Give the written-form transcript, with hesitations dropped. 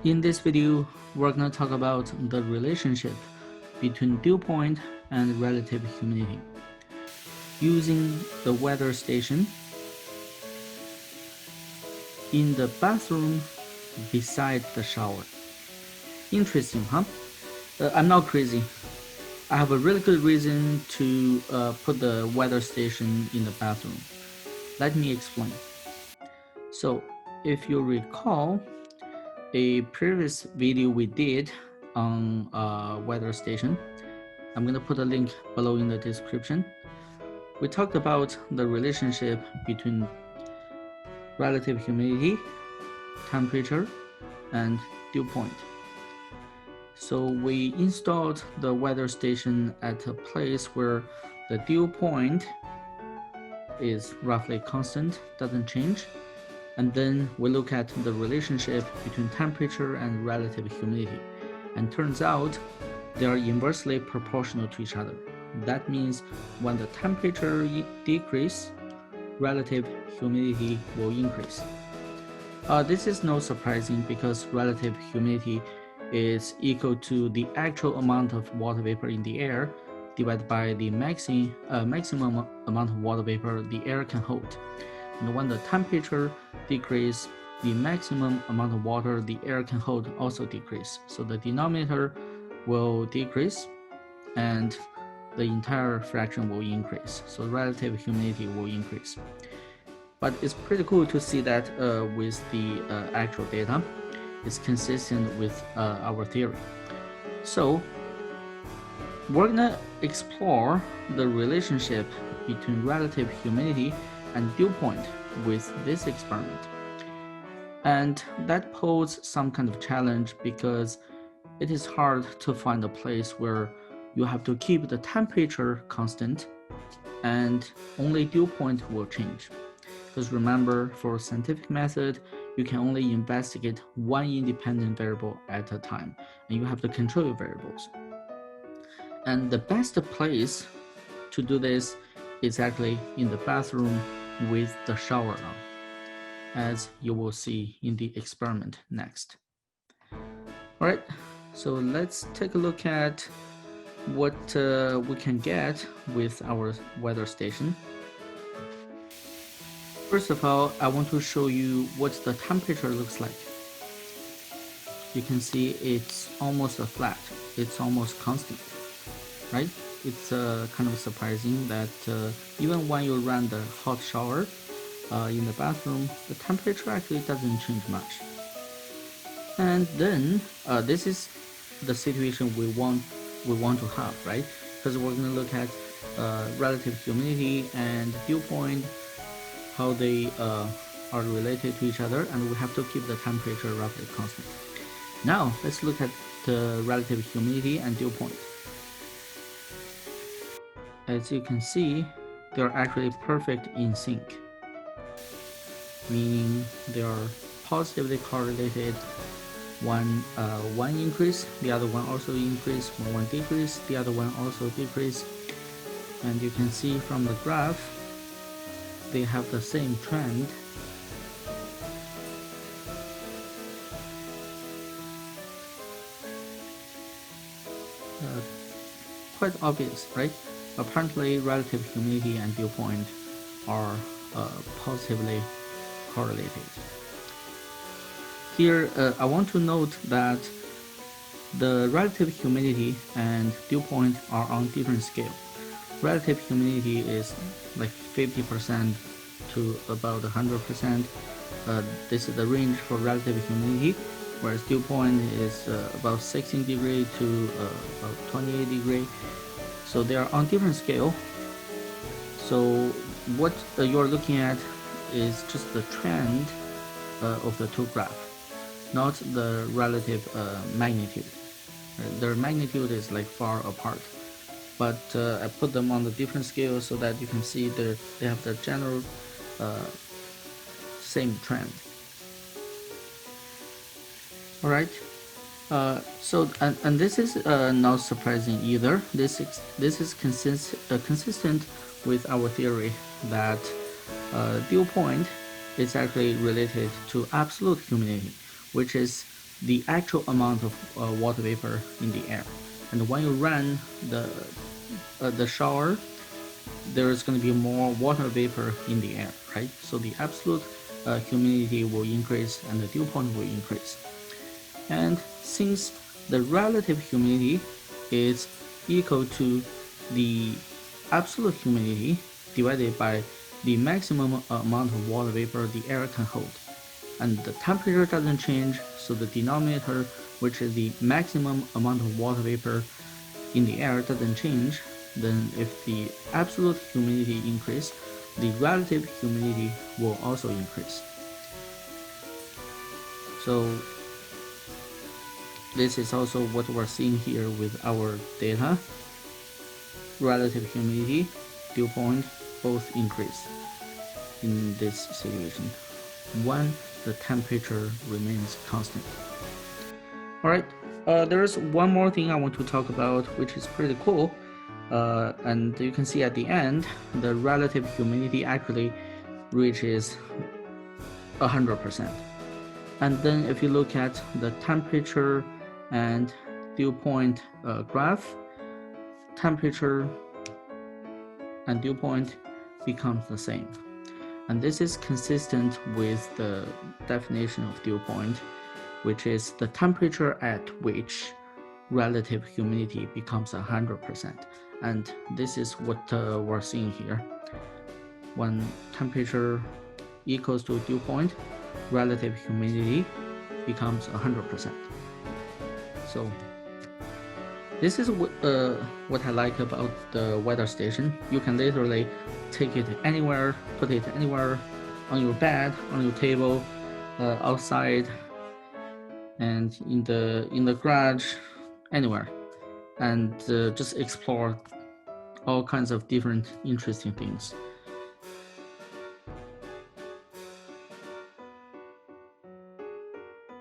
In this video, we're going to talk about the relationship between dew point and relative humidity using the weather station in the bathroom beside the shower. Interesting, huh? I'm not crazy. I have a really good reason to put the weather station in the bathroom. Let me explain. So, if you recall, a previous video we did on weather station, I'm gonna put a link below in the description. We talked about the relationship between relative humidity, temperature, and dew point. So we installed the weather station at a place where the dew point is roughly constant, doesn't change. And then we look at the relationship between temperature and relative humidity. And turns out they are inversely proportional to each other. That means when the temperature decreases, relative humidity will increase. This is not surprising because relative humidity is equal to the actual amount of water vapor in the air divided by the maximum amount of water vapor the air can hold. And when the temperature decreases, the maximum amount of water the air can hold also decreases. So the denominator will decrease and the entire fraction will increase. So relative humidity will increase. But it's pretty cool to see that with the actual data, it's consistent with our theory. So we're gonna explore the relationship between relative humidity and dew point with this experiment. And that poses some kind of challenge because it is hard to find a place where you have to keep the temperature constant and only dew point will change. Because remember, for scientific method, you can only investigate one independent variable at a time, and you have to control your variables. And the best place to do this is actually in the bathroom with the shower on, as you will see in the experiment next. All right, so let's take a look at what we can get with our weather station. First of all, I want to show you what the temperature looks like. You can see it's almost flat, it's almost constant, right? It's kind of surprising that even when you run the hot shower in the bathroom, the temperature actually doesn't change much. And then this is the situation we want to have, right? Because we're going to look at relative humidity and dew point, how they are related to each other, and we have to keep the temperature roughly constant. Now let's look at the relative humidity and dew point. As you can see, they are actually perfect in sync, meaning they are positively correlated. One increase, the other one also increase. When one decrease, the other one also decrease. And you can see from the graph, they have the same trend. Quite obvious, right? Apparently, relative humidity and dew point are positively correlated. Here, I want to note that the relative humidity and dew point are on different scale. Relative humidity is like 50% to about 100%. This is the range for relative humidity, whereas dew point is about 16 degree to about 28 degree. So they are on different scale. So what you're looking at is just the trend of the two graphs, not the relative magnitude. Their magnitude is like far apart, but I put them on the different scales so that you can see that they have the general same trend. All right. So this is not surprising either. This is consistent with our theory that dew point is actually related to absolute humidity, which is the actual amount of water vapor in the air. And when you run the shower, there is going to be more water vapor in the air, right? So the absolute humidity will increase and the dew point will increase. And since the relative humidity is equal to the absolute humidity divided by the maximum amount of water vapor the air can hold, and the temperature doesn't change, so the denominator, which is the maximum amount of water vapor in the air, doesn't change, then if the absolute humidity increase, the relative humidity will also increase. So this is also what we're seeing here with our data. Relative humidity, dew point, both increase in this situation when the temperature remains constant. Alright, there is one more thing I want to talk about, which is pretty cool. And you can see at the end, the relative humidity actually reaches 100%. And then if you look at the temperature and dew point graph, temperature and dew point becomes the same. And this is consistent with the definition of dew point, which is the temperature at which relative humidity becomes 100%. And this is what we're seeing here. When temperature equals to dew point, relative humidity becomes 100%. So this is what I like about the weather station. You can literally take it anywhere, put it anywhere, on your bed, on your table, outside, and in the garage, anywhere, and just explore all kinds of different interesting things.